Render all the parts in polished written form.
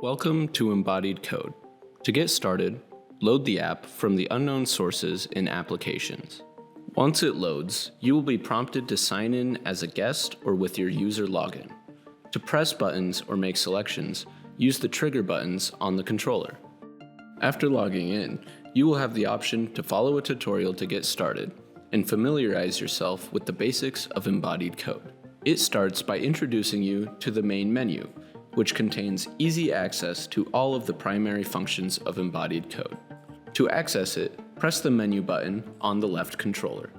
Welcome to Embodied Code. To get started, load the app from the unknown sources in Applications. Once it loads, you will be prompted to sign in as a guest or with your user login. To press buttons or make selections, use the trigger buttons on the controller. After logging in, you will have the option to follow a tutorial to get started and familiarize yourself with the basics of Embodied Code. It starts by introducing you to the main menu, which contains easy access to all of the primary functions of Embodied Code. To access it, press the menu button on the left controller.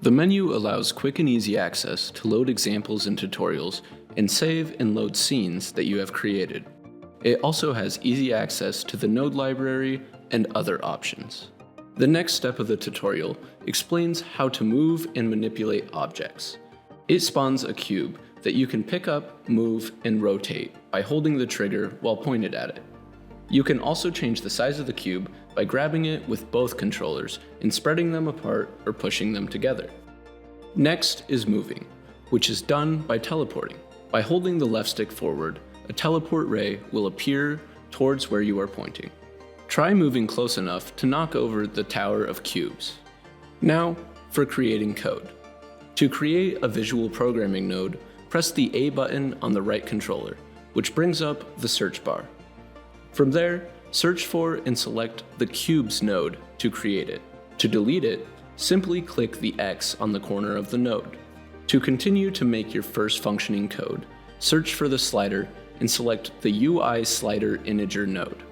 The menu allows quick and easy access to load examples and tutorials and save and load scenes that you have created. It also has easy access to the node library and other options. The next step of the tutorial explains how to move and manipulate objects. It spawns a cube that you can pick up, move, and rotate by holding the trigger while pointed at it. You can also change the size of the cube by grabbing it with both controllers and spreading them apart or pushing them together. Next is moving, which is done by teleporting. By holding the left stick forward, a teleport ray will appear towards where you are pointing. Try moving close enough to knock over the tower of cubes. Now, for creating code. To create a visual programming node, press the A button on the right controller, which brings up the search bar. From there, search for and select the cubes node to create it. To delete it, simply click the X on the corner of the node. To continue to make your first functioning code, search for the slider and select the UI slider integer node.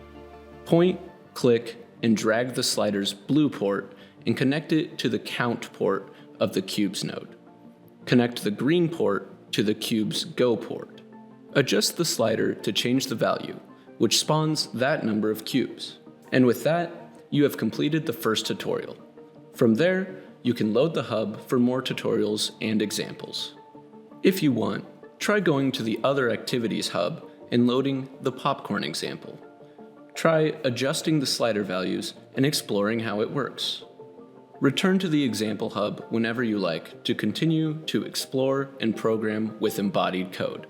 Point, click, and drag the slider's blue port and connect it to the count port of the cubes node. Connect the green port to the cube's go port. Adjust the slider to change the value, which spawns that number of cubes. And with that, you have completed the first tutorial. From there, you can load the hub for more tutorials and examples. If you want, try going to the Other Activities hub and loading the popcorn example. Try adjusting the slider values and exploring how it works. Return to the example hub whenever you like to continue to explore and program with Embodied Code.